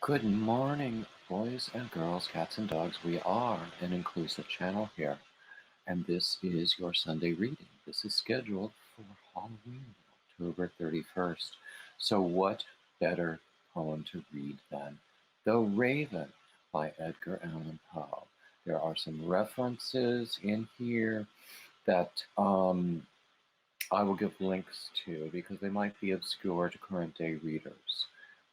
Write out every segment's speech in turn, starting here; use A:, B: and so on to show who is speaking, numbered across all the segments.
A: Good morning, boys and girls, cats and dogs. We are an inclusive channel here, and this is your Sunday reading. This is scheduled for Halloween, October 31st. So what better poem to read than The Raven by Edgar Allan Poe? There are some references in here that I will give links to because they might be obscure to current day readers,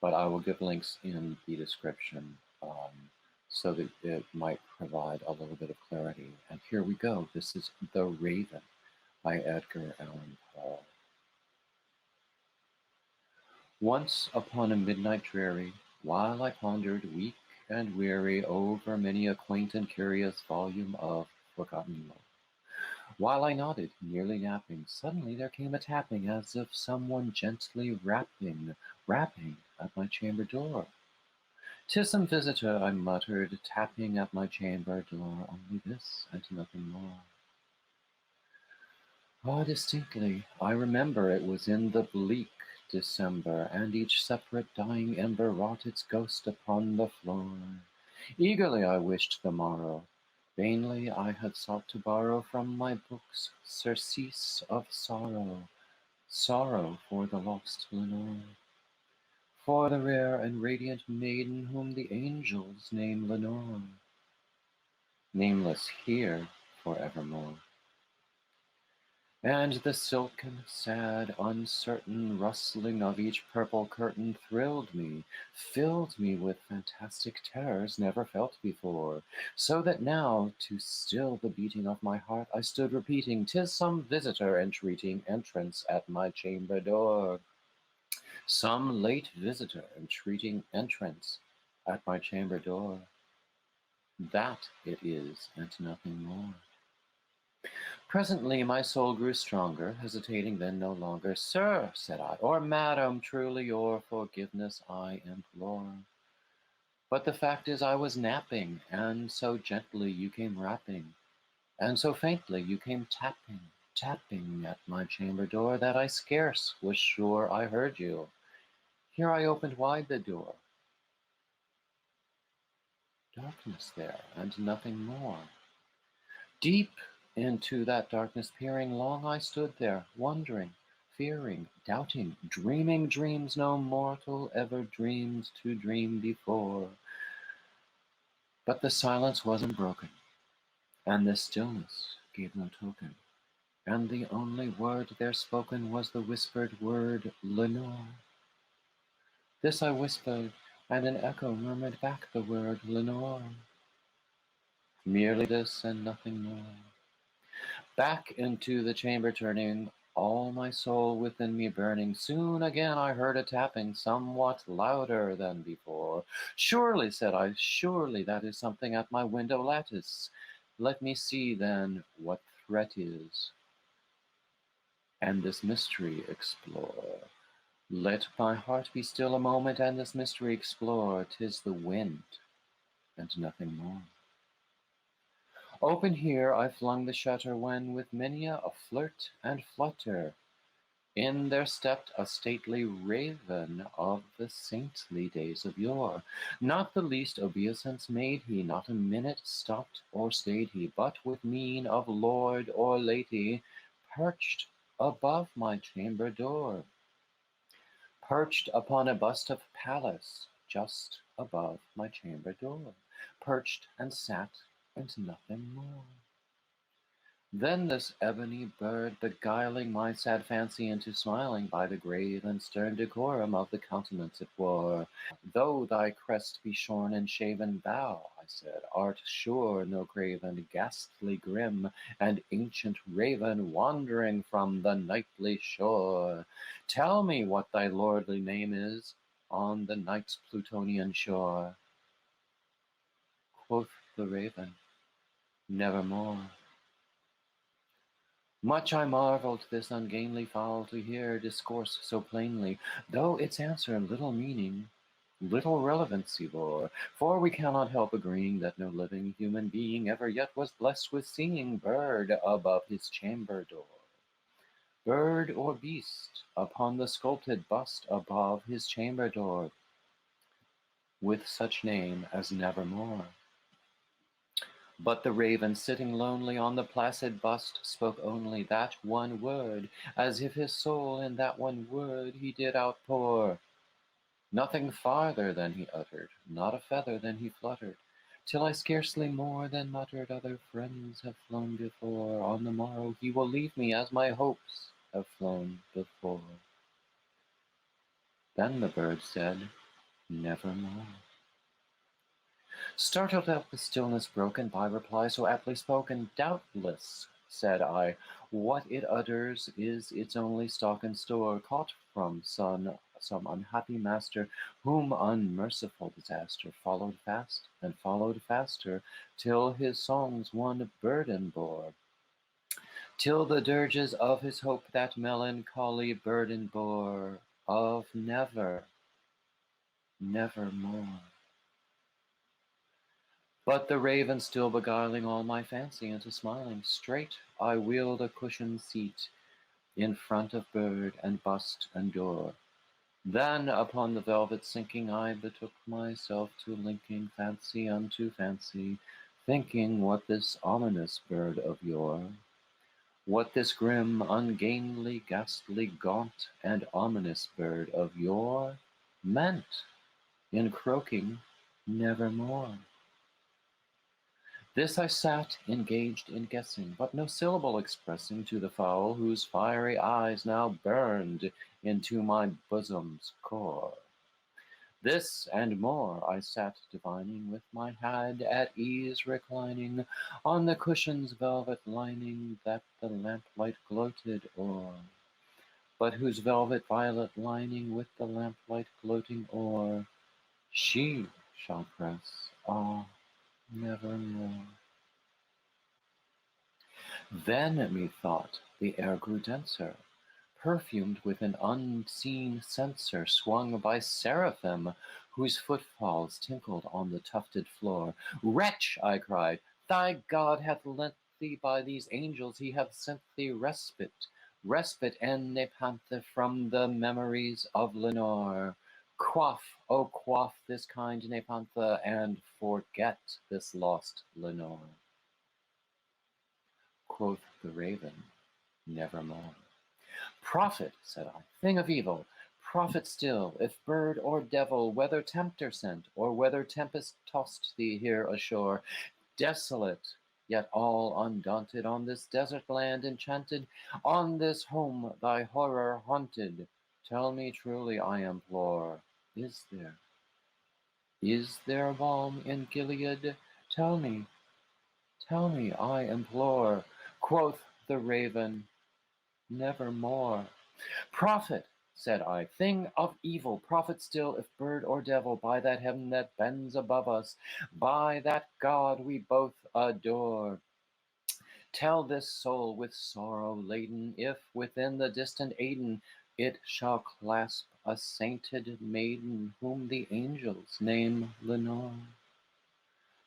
A: but I will give links in the description so that it might provide a little bit of clarity. And here we go. This is The Raven by Edgar Allan Poe. Once upon a midnight dreary, while I pondered weak and weary over many a quaint and curious volume of forgotten lore, while I nodded, nearly napping, suddenly there came a tapping as of someone gently rapping at my chamber door. "'Tis some visitor," I muttered, tapping at my chamber door, only this and nothing more. Distinctly, I remember it was in the bleak December, and each separate dying ember wrought its ghost upon the floor. Eagerly I wished the morrow. Vainly I had sought to borrow from my books surcease of sorrow, sorrow for the lost Lenore, for the rare and radiant maiden whom the angels name Lenore, nameless here forevermore. And the silken, sad, uncertain rustling of each purple curtain thrilled me, filled me with fantastic terrors never felt before, so that now, to still the beating of my heart, I stood repeating, "'Tis some visitor entreating entrance at my chamber door. Some late visitor entreating entrance at my chamber door. That it is, and nothing more." Presently my soul grew stronger, hesitating then no longer. "Sir," said I, "or madam, truly your forgiveness I implore. But the fact is I was napping, and so gently you came rapping, and so faintly you came tapping, tapping at my chamber door, that I scarce was sure I heard you. Here I opened wide the door. Darkness there, and nothing more. Deep into that darkness peering, long I stood there, wondering, fearing, doubting, dreaming dreams no mortal ever dreamed to dream before. But the silence was unbroken, and the stillness gave no token, and the only word there spoken was the whispered word, "Lenore." This I whispered, and an echo murmured back the word, "Lenore." Merely this and nothing more. Back into the chamber turning, all my soul within me burning, soon again I heard a tapping, somewhat louder than before. "Surely," said I, "surely that is something at my window lattice. Let me see then what threat is, and this mystery explore. Let my heart be still a moment, and this mystery explore. 'Tis the wind, and nothing more." Open here I flung the shutter, when with many a flirt and flutter in there stepped a stately raven of the saintly days of yore. Not the least obeisance made he, not a minute stopped or stayed he, but with mien of lord or lady perched above my chamber door, perched upon a bust of Pallas just above my chamber door, perched and sat and nothing more. Then this ebony bird, beguiling my sad fancy into smiling by the grave and stern decorum of the countenance it wore. "Though thy crest be shorn and shaven, thou," I said, "art sure no craven, ghastly grim, and ancient raven, wandering from the nightly shore. Tell me what thy lordly name is on the night's Plutonian shore." Quoth the raven, "Nevermore." Much I marvelled this ungainly fowl to hear discourse so plainly, though its answer little meaning, little relevancy bore. For we cannot help agreeing that no living human being ever yet was blessed with seeing bird above his chamber door, bird or beast upon the sculpted bust above his chamber door. with such name as nevermore. But the raven, sitting lonely on the placid bust, spoke only that one word, as if his soul in that one word he did outpour. Nothing farther than he uttered, not a feather than he fluttered, till I scarcely more than muttered, other friends have flown before, on the morrow he will leave me as my hopes have flown before. Then the bird said, nevermore. Startled at the stillness broken by reply so aptly spoken, doubtless, said I, what it utters is its only stock and store, caught from some unhappy master, whom unmerciful disaster followed fast and followed faster, till his songs one burden bore, till the dirges of his hope that melancholy burden bore, of never, nevermore. But the raven still beguiling all my fancy into smiling, straight I wheeled a cushioned seat in front of bird and bust and door. Then upon the velvet sinking I betook myself to linking fancy unto fancy, thinking what this ominous bird of yore, what this grim, ungainly, ghastly, gaunt, and ominous bird of yore meant in croaking nevermore. This I sat engaged in guessing, but no syllable expressing to the fowl whose fiery eyes now burned into my bosom's core. This and more I sat divining, with my head at ease reclining on the cushion's velvet lining that the lamplight gloated o'er, but whose velvet violet lining with the lamplight gloating o'er she shall press, ah, nevermore. Then, methought, the air grew denser, perfumed with an unseen censer swung by seraphim, whose footfalls tinkled on the tufted floor. Wretch, I cried, thy God hath lent thee by these angels, he hath sent thee respite, respite and nepenthe from the memories of Lenore. Quaff, oh quaff this kind nepenthe, and forget this lost Lenore. Quoth the raven, nevermore. Prophet, said I, thing of evil, prophet still, if bird or devil, whether tempter sent, or whether tempest tossed thee here ashore, desolate, yet all undaunted, on this desert land enchanted, on this home thy horror haunted, tell me truly, I implore, is there balm in Gilead? Tell me, I implore. Quoth the raven, nevermore. Prophet, said I, thing of evil, prophet still, if bird or devil, by that heaven that bends above us, by that God we both adore. Tell this soul with sorrow laden, if within the distant Aidenn it shall clasp a sainted maiden, whom the angels name Lenore.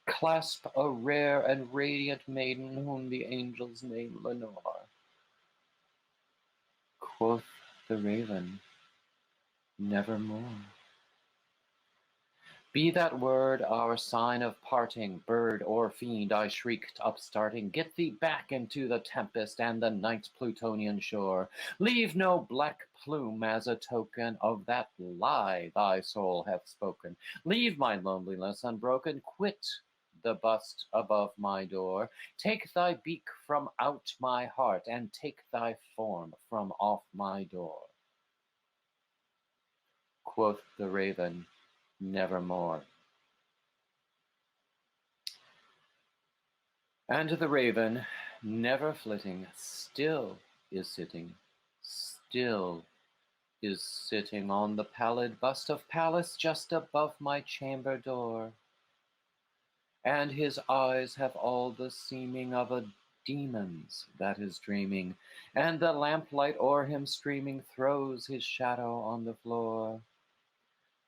A: Clasp a rare and radiant maiden, whom the angels name Lenore. Quoth the raven, nevermore. Be that word our sign of parting, bird or fiend, I shrieked, upstarting, get thee back into the tempest and the night's Plutonian shore. Leave no black plume as a token of that lie thy soul hath spoken. Leave my loneliness unbroken, quit the bust above my door. Take thy beak from out my heart, and take thy form from off my door. Quoth the raven, nevermore. And the raven, never flitting, still is sitting on the pallid bust of Pallas just above my chamber door. And his eyes have all the seeming of a demon's that is dreaming, and the lamplight o'er him streaming throws his shadow on the floor.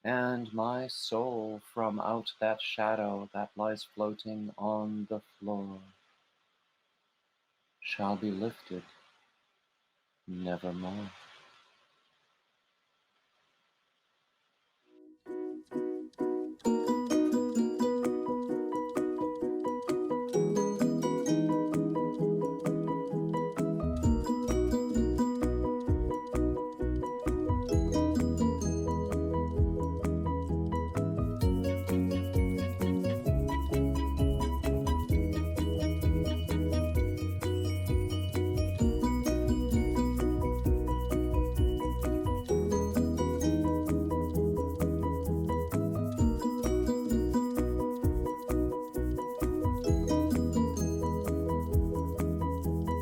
A: And my soul from out that shadow that lies floating on the floor shall be lifted nevermore.